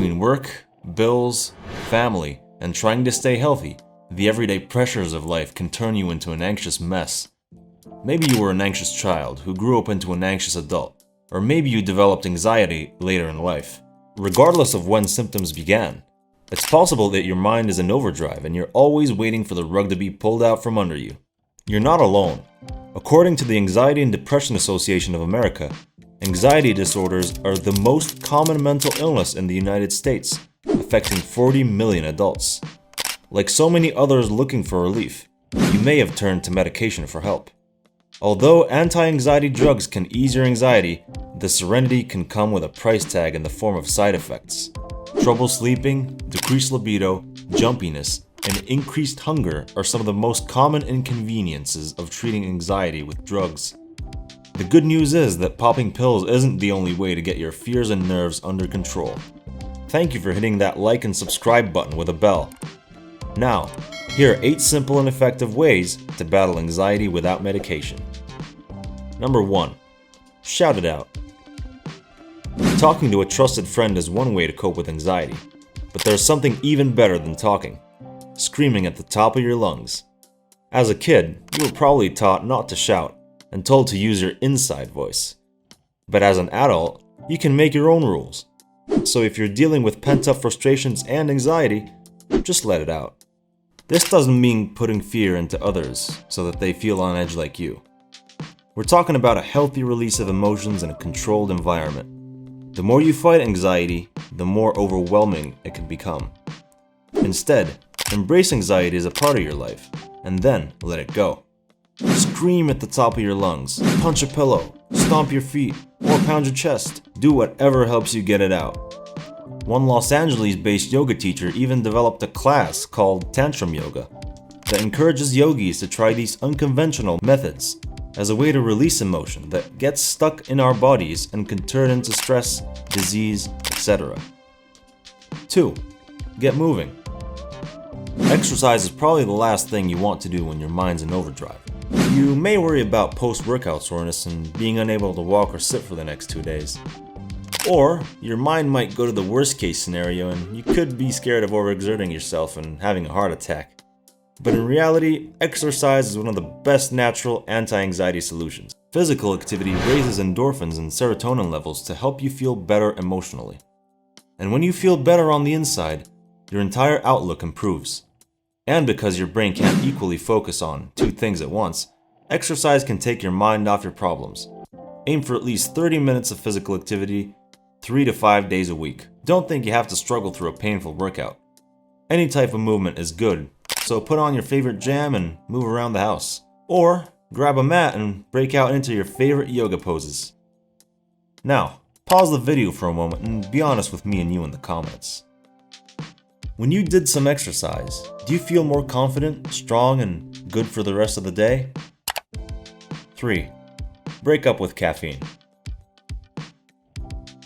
Between work, bills, family, and trying to stay healthy, the everyday pressures of life can turn you into an anxious mess. Maybe you were an anxious child who grew up into an anxious adult, or maybe you developed anxiety later in life. Regardless of when symptoms began, it's possible that your mind is in overdrive and you're always waiting for the rug to be pulled out from under you. You're not alone. According to the Anxiety and Depression Association of America, anxiety disorders are the most common mental illness in the United States, affecting 40 million adults. Like so many others looking for relief, you may have turned to medication for help. Although anti-anxiety drugs can ease your anxiety, the serenity can come with a price tag in the form of side effects. Trouble sleeping, decreased libido, jumpiness, and increased hunger are some of the most common inconveniences of treating anxiety with drugs. The good news is that popping pills isn't the only way to get your fears and nerves under control. Thank you for hitting that like and subscribe button with a bell. Now, here are 8 simple and effective ways to battle anxiety without medication. Number 1. Shout it out. Talking to a trusted friend is one way to cope with anxiety, but there's something even better than talking: screaming at the top of your lungs. As a kid, you were probably taught not to shout and told to use your inside voice. But as an adult, you can make your own rules. So if you're dealing with pent-up frustrations and anxiety, just let it out. This doesn't mean putting fear into others so that they feel on edge like you. We're talking about a healthy release of emotions in a controlled environment. The more you fight anxiety, the more overwhelming it can become. Instead, embrace anxiety as a part of your life, and then let it go. Scream at the top of your lungs, punch a pillow, stomp your feet, or pound your chest. Do whatever helps you get it out. One Los Angeles-based yoga teacher even developed a class called Tantrum Yoga that encourages yogis to try these unconventional methods as a way to release emotion that gets stuck in our bodies and can turn into stress, disease, etc. 2. Get moving. Exercise is probably the last thing you want to do when your mind's in overdrive. You may worry about post-workout soreness and being unable to walk or sit for the next 2 days. Or your mind might go to the worst case scenario and you could be scared of overexerting yourself and having a heart attack. But in reality, exercise is one of the best natural anti-anxiety solutions. Physical activity raises endorphins and serotonin levels to help you feel better emotionally. And when you feel better on the inside, your entire outlook improves. And because your brain can't equally focus on 2 things at once, exercise can take your mind off your problems. Aim for at least 30 minutes of physical activity, 3 to 5 days a week. Don't think you have to struggle through a painful workout. Any type of movement is good, so put on your favorite jam and move around the house. Or grab a mat and break out into your favorite yoga poses. Now, pause the video for a moment and be honest with me and you in the comments. When you did some exercise, do you feel more confident, strong, and good for the rest of the day? 3. Break up with caffeine.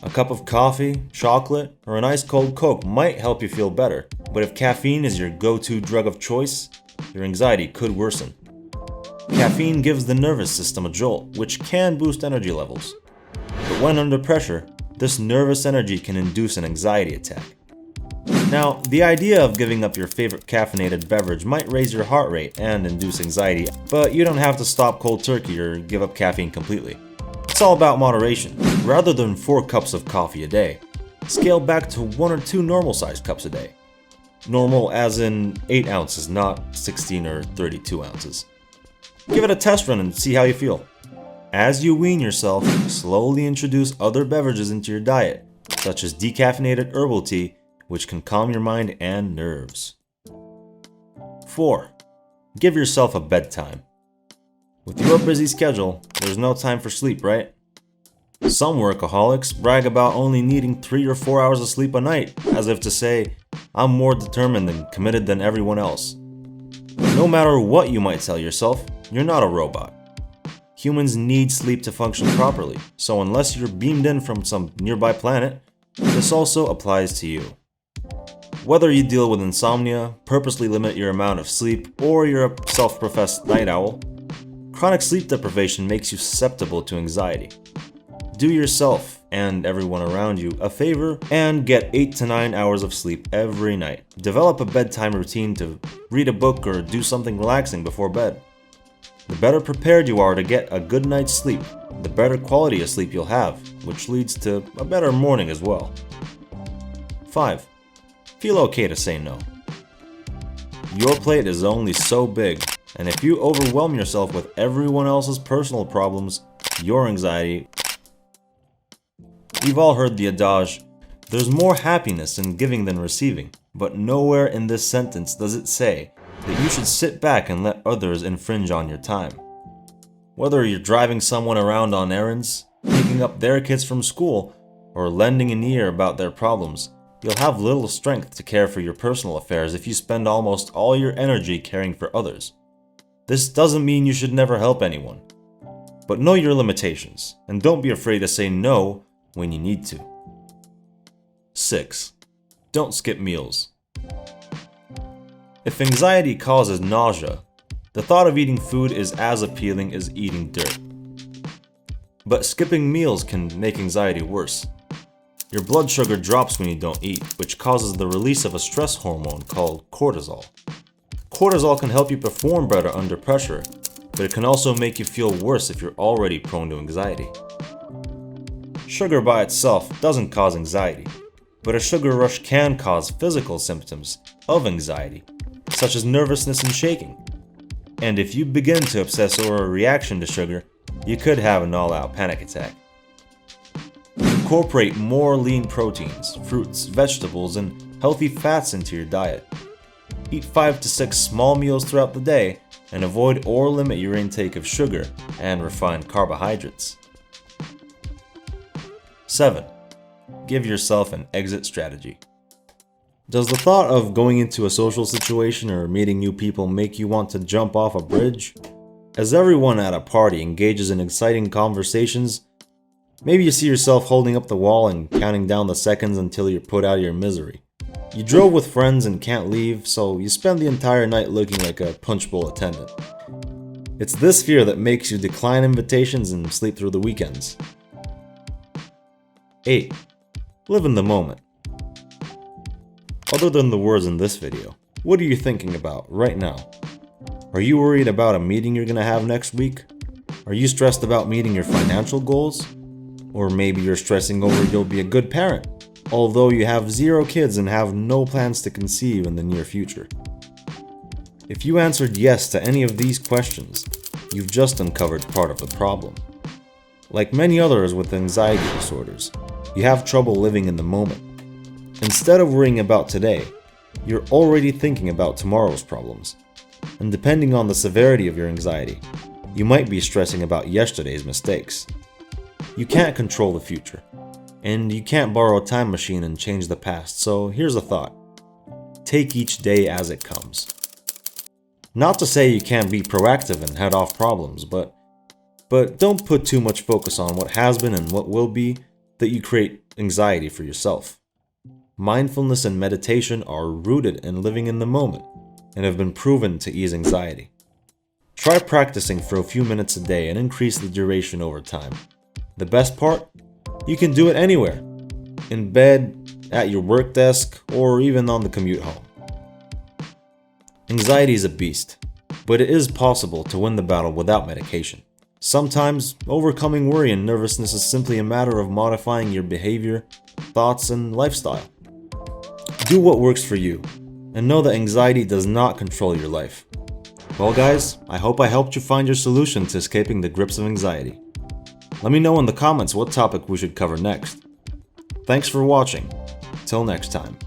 A cup of coffee, chocolate, or an ice cold Coke might help you feel better, but if caffeine is your go-to drug of choice, your anxiety could worsen. Caffeine gives the nervous system a jolt, which can boost energy levels. But when under pressure, this nervous energy can induce an anxiety attack. Now, the idea of giving up your favorite caffeinated beverage might raise your heart rate and induce anxiety, but you don't have to stop cold turkey or give up caffeine completely. It's all about moderation. Rather than 4 cups of coffee a day, scale back to 1 or 2 normal-sized cups a day. Normal as in 8 ounces, not 16 or 32 ounces. Give it a test run and see how you feel. As you wean yourself, slowly introduce other beverages into your diet, such as decaffeinated herbal tea, which can calm your mind and nerves. 4. Give yourself a bedtime. With your busy schedule, there's no time for sleep, right? Some workaholics brag about only needing 3 or 4 hours of sleep a night, as if to say, I'm more determined and committed than everyone else. But no matter what you might tell yourself, you're not a robot. Humans need sleep to function properly, so unless you're beamed in from some nearby planet, this also applies to you. Whether you deal with insomnia, purposely limit your amount of sleep, or you're a self-professed night owl, chronic sleep deprivation makes you susceptible to anxiety. Do yourself and everyone around you a favor and get 8 to 9 hours of sleep every night. Develop a bedtime routine to read a book or do something relaxing before bed. The better prepared you are to get a good night's sleep, the better quality of sleep you'll have, which leads to a better morning as well. 5. Feel okay to say no. Your plate is only so big, and if you overwhelm yourself with everyone else's personal problems, your anxiety. We've all heard the adage, there's more happiness in giving than receiving, but nowhere in this sentence does it say that you should sit back and let others infringe on your time. Whether you're driving someone around on errands, picking up their kids from school, or lending an ear about their problems, you'll have little strength to care for your personal affairs if you spend almost all your energy caring for others. This doesn't mean you should never help anyone, but know your limitations, and don't be afraid to say no when you need to. 6. Don't skip meals. If anxiety causes nausea, the thought of eating food is as appealing as eating dirt. But skipping meals can make anxiety worse. Your blood sugar drops when you don't eat, which causes the release of a stress hormone called cortisol. Cortisol can help you perform better under pressure, but it can also make you feel worse if you're already prone to anxiety. Sugar by itself doesn't cause anxiety, but a sugar rush can cause physical symptoms of anxiety, such as nervousness and shaking. And if you begin to obsess over a reaction to sugar, you could have an all-out panic attack. Incorporate more lean proteins, fruits, vegetables, and healthy fats into your diet. Eat 5 to 6 small meals throughout the day and avoid or limit your intake of sugar and refined carbohydrates. 7. Give yourself an exit strategy. Does the thought of going into a social situation or meeting new people make you want to jump off a bridge? As everyone at a party engages in exciting conversations, maybe you see yourself holding up the wall and counting down the seconds until you're put out of your misery. You drove with friends and can't leave, so you spend the entire night looking like a punch bowl attendant. It's this fear that makes you decline invitations and sleep through the weekends. 8. Live in the moment. Other than the words in this video, what are you thinking about right now? Are you worried about a meeting you're gonna have next week? Are you stressed about meeting your financial goals? Or maybe you're stressing over you'll be a good parent, although you have 0 kids and have no plans to conceive in the near future. If you answered yes to any of these questions, you've just uncovered part of the problem. Like many others with anxiety disorders, you have trouble living in the moment. Instead of worrying about today, you're already thinking about tomorrow's problems. And depending on the severity of your anxiety, you might be stressing about yesterday's mistakes. You can't control the future, and you can't borrow a time machine and change the past, so here's a thought. Take each day as it comes. Not to say you can't be proactive and head off problems, but don't put too much focus on what has been and what will be that you create anxiety for yourself. Mindfulness and meditation are rooted in living in the moment and have been proven to ease anxiety. Try practicing for a few minutes a day and increase the duration over time. The best part? You can do it anywhere. In bed, at your work desk, or even on the commute home. Anxiety is a beast, but it is possible to win the battle without medication. Sometimes, overcoming worry and nervousness is simply a matter of modifying your behavior, thoughts, and lifestyle. Do what works for you, and know that anxiety does not control your life. Well guys, I hope I helped you find your solution to escaping the grips of anxiety. Let me know in the comments what topic we should cover next. Thanks for watching. Till next time.